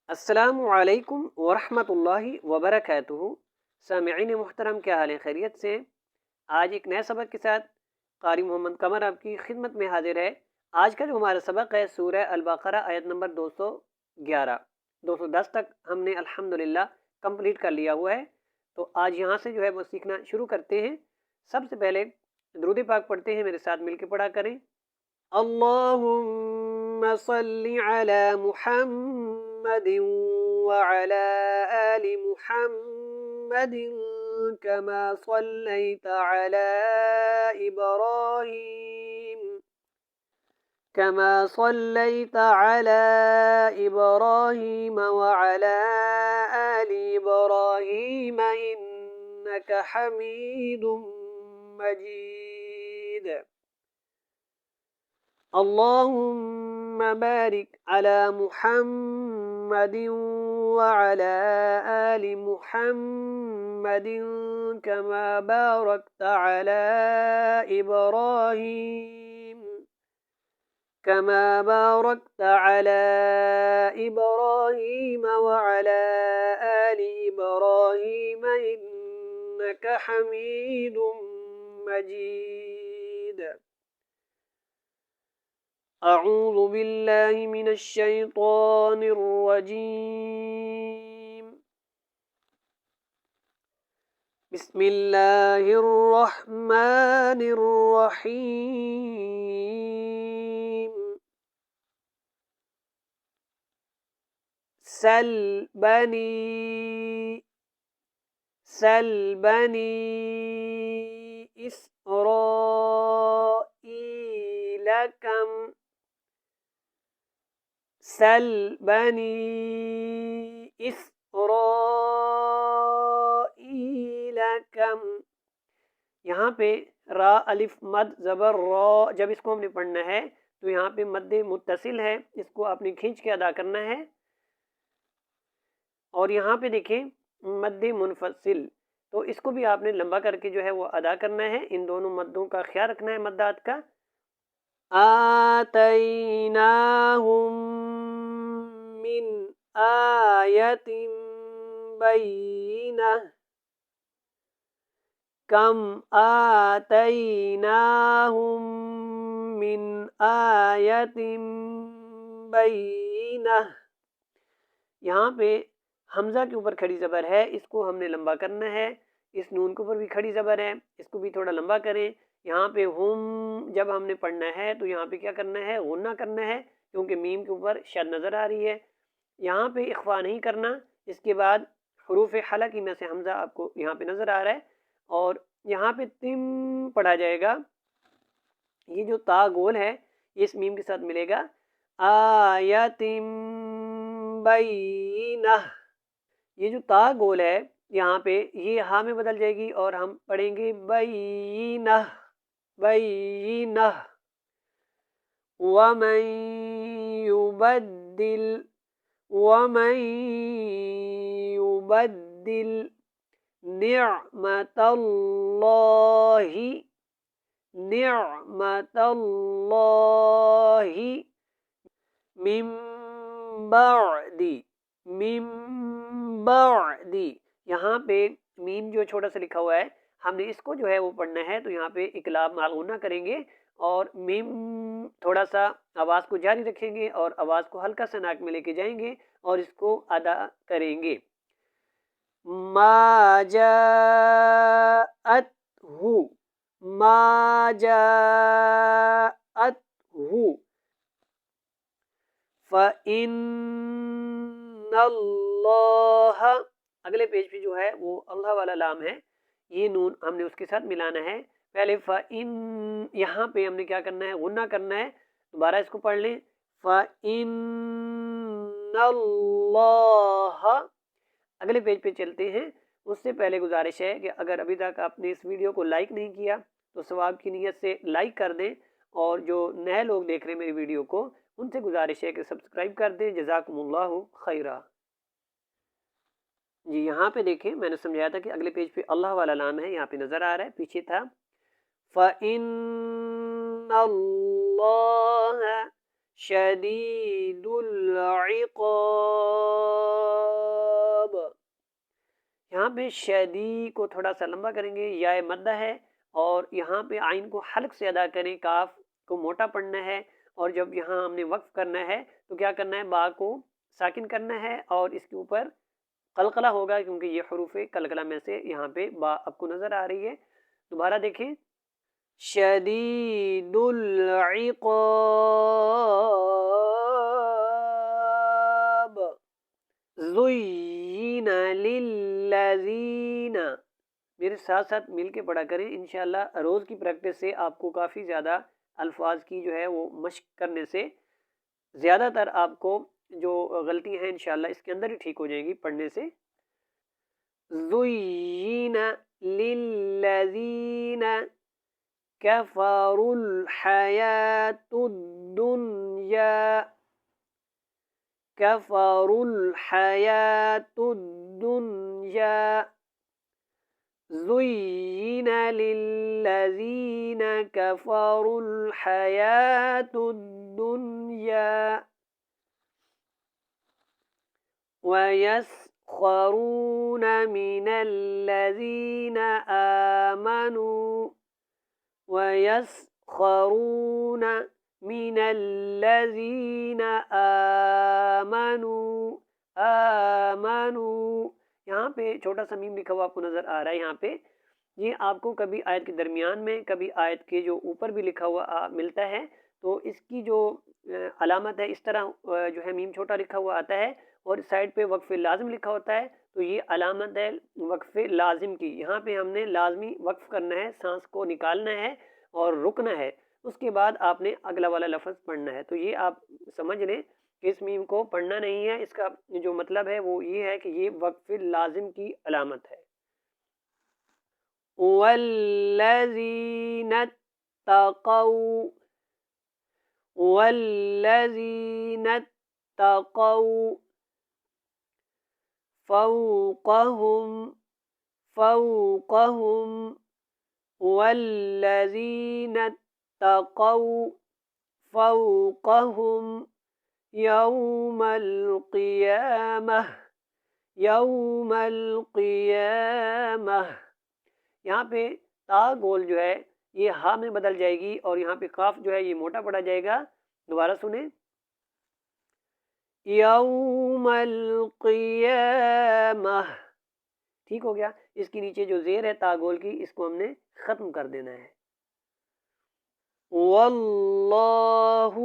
السلام علیکم ورحمۃ اللہ وبرکاتہ۔ سامعین محترم، کیا حال ہے؟ خیریت سے؟ آج ایک نئے سبق کے ساتھ قاری محمد قمر آپ کی خدمت میں حاضر ہے۔ آج کا جو ہمارا سبق ہے سورہ البقرہ آیت نمبر 211 210 تک ہم نے الحمدللہ کمپلیٹ کر لیا ہوا ہے۔ تو آج یہاں سے جو ہے وہ سیکھنا شروع کرتے ہیں۔ سب سے پہلے درود پاک پڑھتے ہیں، میرے ساتھ مل کے پڑھا کریں۔ اللہم صلی علی محمد وعلى آل محمد كما صليت على إبراهيم وعلى آل إبراهيم إنك حميد مجيد۔ اللهم بارك على محمد وعلى آل محمد كما باركت على إبراهيم وعلى آل إبراهيم إنك حميد مجيد۔ اعوذ باللہ من الشیطان الرجیم، بسم اللہ الرحمن الرحیم۔ سل بنی اسرائیل کم سل بنی اسرائیل کم۔ یہاں پہ را الف مد زبر را، جب اس کو ہم نے پڑھنا ہے تو یہاں پہ مد متصل ہے، اس کو آپ نے کھینچ کے ادا کرنا ہے۔ اور یہاں پہ دیکھیں مد منفصل، تو اس کو بھی آپ نے لمبا کر کے جو ہے وہ ادا کرنا ہے۔ ان دونوں مدوں کا خیال رکھنا ہے مدات کا۔ آتیناہم من آیت بینہ، کم آتیناہم من آیت بینہ۔ یہاں پہ حمزہ کے اوپر کھڑی زبر ہے، اس کو ہم نے لمبا کرنا ہے۔ اس نون کے اوپر بھی کھڑی زبر ہے، اس کو بھی تھوڑا لمبا کریں۔ یہاں پہ ہم جب ہم نے پڑھنا ہے تو یہاں پہ کیا کرنا ہے؟ غنہ کرنا ہے، کیونکہ میم کے اوپر شد نظر آ رہی ہے۔ یہاں پہ اخفا نہیں کرنا۔ اس کے بعد حروف حلقی میں سے حمزہ آپ کو یہاں پہ نظر آ رہا ہے، اور یہاں پہ تم پڑھا جائے گا۔ یہ جو تا گول ہے یہ اس میم کے ساتھ ملے گا۔ آیتم بینہ، یہ جو تا گول ہے یہاں پہ یہ ہا میں بدل جائے گی اور ہم پڑھیں گے بینہ بینہ۔ ومن يبدل نعمت اللہ من بعد، یہاں پہ میم جو چھوٹا سا لکھا ہوا ہے ہم نے اس کو جو ہے وہ پڑھنا ہے، تو یہاں پہ اقلاب مع غنہ کریں گے اور میم تھوڑا سا آواز کو جاری رکھیں گے اور آواز کو ہلکا سا ناک میں لے کے جائیں گے اور اس کو ادا کریں گے۔ ما جاءت فَإِنَّ اللَّهَ، اگلے پیج پہ جو ہے وہ اللہ والا لام ہے، یہ نون ہم نے اس کے ساتھ ملانا ہے۔ پہلے فَإِن، یہاں پہ ہم نے کیا کرنا ہے؟ غنہ کرنا ہے۔ دوبارہ اس کو پڑھ لیں، فَإِنَّ اللَّهَ۔ اگلے پیج پہ چلتے ہیں۔ اس سے پہلے گزارش ہے کہ اگر ابھی تک آپ نے اس ویڈیو کو لائک نہیں کیا تو ثواب کی نیت سے لائک کر دیں، اور جو نئے لوگ دیکھ رہے ہیں میری ویڈیو کو ان سے گزارش ہے کہ سبسکرائب کر دیں۔ جزاکم اللہ خیرہ۔ جی یہاں پہ دیکھیں میں نے سمجھایا تھا کہ اگلے پیج پہ اللہ والا لام ہے، یہاں پہ نظر آ رہا ہے، پیچھے تھا فَإِنَّ اللَّهَ شَدِيدُ الْعِقَابِ۔ پہ شدی کو تھوڑا سا لمبا کریں گے، یا مدہ ہے، اور یہاں پہ عین کو حلق سے ادا کریں، کاف کو موٹا پڑھنا ہے، اور جب یہاں ہم نے وقف کرنا ہے تو کیا کرنا ہے، با کو ساکن کرنا ہے اور اس کے اوپر قلقلہ ہوگا، کیونکہ یہ حروف قلقلہ میں سے یہاں پہ با آپ کو نظر آ رہی ہے۔ دوبارہ دیکھیں، شدید العقاب زین للذین، میرے ساتھ ساتھ مل کے پڑھا کریں، انشاءاللہ روز کی پریکٹس سے آپ کو کافی زیادہ الفاظ کی جو ہے وہ مشق کرنے سے زیادہ تر آپ کو جو غلطی ہیں انشاءاللہ اس کے اندر ہی ٹھیک ہو جائیں گی پڑھنے سے۔ زین للذین کفروا الحیات الدنیا، کفروا الحیات الدنیا، زین للذین کفروا الحیات الدنیا وَيَسْخَرُونَ مِنَ الَّذِينَ آمَنُوا وَيَسْخَرُونَ مِنَ الَّذِينَ آمَنُوا یہاں پہ چھوٹا سا میم لکھا ہوا آپ کو نظر آ رہا ہے، یہاں پہ یہ آپ کو کبھی آیت کے درمیان میں، کبھی آیت کے جو اوپر بھی لکھا ہوا ملتا ہے، تو اس کی جو علامت ہے اس طرح جو ہے میم چھوٹا لکھا ہوا آتا ہے، اور سائڈ پہ وقف لازم لکھا ہوتا ہے، تو یہ علامت ہے وقف لازم کی۔ یہاں پہ ہم نے لازمی وقف کرنا ہے، سانس کو نکالنا ہے اور رکنا ہے، اس کے بعد آپ نے اگلا والا لفظ پڑھنا ہے۔ تو یہ آپ سمجھ لیں کہ اس میم کو پڑھنا نہیں ہے، اس کا جو مطلب ہے وہ یہ ہے کہ یہ وقف لازم کی علامت ہے۔ وَالَّذِينَ اتَّقَوْا وَالَّذِينَ اتَّقَوْا فوقهم والذین اتقوا فوقهم یوم القیامہ یہاں پہ تا گول جو ہے یہ ہا میں بدل جائے گی، اور یہاں پہ قاف جو ہے یہ موٹا پڑا جائے گا۔ دوبارہ سنیں، یوم القیامہ، ٹھیک ہو گیا۔ اس کی نیچے جو زیر ہے تا گول کی، اس کو ہم نے ختم کر دینا ہے۔ واللہ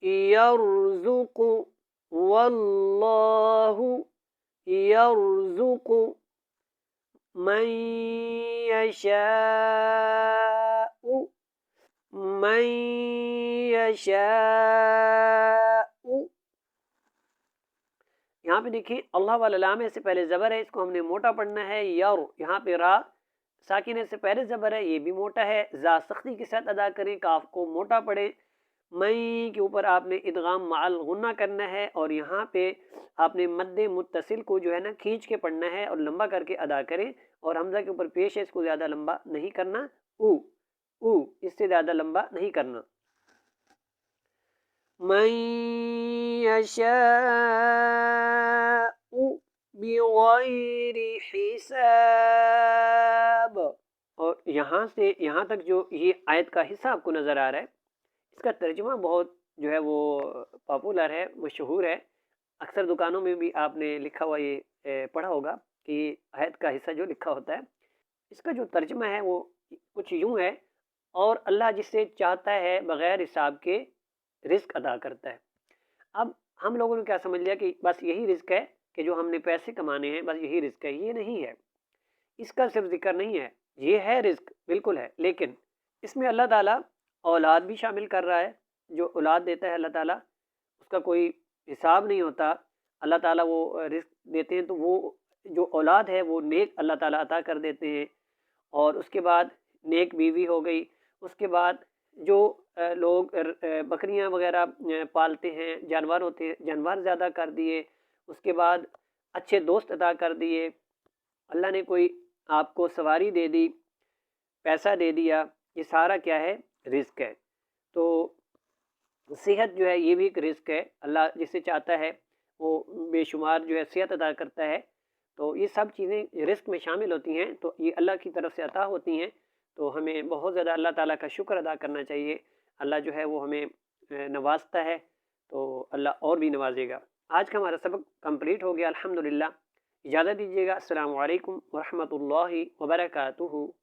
یرزق واللہ یرزق من یشاء یہاں پہ دیکھیں اللہ والا لام ہے، اس سے پہلے زبر ہے، اس کو ہم نے موٹا پڑھنا ہے۔ یار یہاں پہ را ساکن ہے، سے پہلے زبر ہے، یہ بھی موٹا ہے۔ زا سختی کے ساتھ ادا کریں، کاف کو موٹا پڑھیں۔ مئی کے اوپر آپ نے ادغام مع الغنہ کرنا ہے، اور یہاں پہ آپ نے مد متصل کو جو ہے نا کھینچ کے پڑھنا ہے اور لمبا کر کے ادا کریں، اور حمزہ کے اوپر پیش ہے، اس کو زیادہ لمبا نہیں کرنا، او اس سے زیادہ لمبا نہیں کرنا۔ من یشاء بغیر حساب، اور یہاں سے یہاں تک جو یہ آیت کا حصہ آپ کو نظر آ رہا ہے، اس کا ترجمہ بہت جو ہے وہ پاپولر ہے، مشہور ہے، اکثر دکانوں میں بھی آپ نے لکھا ہوا یہ پڑھا ہوگا کہ آیت کا حصہ جو لکھا ہوتا ہے، اس کا جو ترجمہ ہے وہ کچھ یوں ہے، اور اللہ جس سے چاہتا ہے بغیر حساب کے رزق ادا کرتا ہے۔ اب ہم لوگوں نے کیا سمجھ لیا کہ بس یہی رزق ہے کہ جو ہم نے پیسے کمانے ہیں، بس یہی رزق ہے، یہ نہیں ہے، اس کا صرف ذکر نہیں ہے، یہ ہے رزق بالکل ہے، لیکن اس میں اللہ تعالیٰ اولاد بھی شامل کر رہا ہے، جو اولاد دیتا ہے اللہ تعالیٰ اس کا کوئی حساب نہیں ہوتا، اللہ تعالیٰ وہ رزق دیتے ہیں تو وہ جو اولاد ہے وہ نیک اللہ تعالیٰ عطا کر دیتے ہیں، اور اس کے بعد نیک بیوی ہو گئی، اس کے بعد جو لوگ بکریاں وغیرہ پالتے ہیں، جانور ہوتے ہیں، جانور زیادہ کر دیے، اس کے بعد اچھے دوست عطا کر دیے، اللہ نے کوئی آپ کو سواری دے دی، پیسہ دے دیا، یہ سارا کیا ہے، رزق ہے۔ تو صحت جو ہے یہ بھی ایک رزق ہے، اللہ جسے چاہتا ہے وہ بے شمار جو ہے صحت عطا کرتا ہے، تو یہ سب چیزیں رزق میں شامل ہوتی ہیں، تو یہ اللہ کی طرف سے عطا ہوتی ہیں، تو ہمیں بہت زیادہ اللہ تعالیٰ کا شکر ادا کرنا چاہیے۔ اللہ جو ہے وہ ہمیں نوازتا ہے، تو اللہ اور بھی نوازے گا۔ آج کا ہمارا سبق کمپلیٹ ہو گیا الحمدللہ۔ اجازت دیجیے گا، السلام علیکم ورحمۃ اللہ وبرکاتہ۔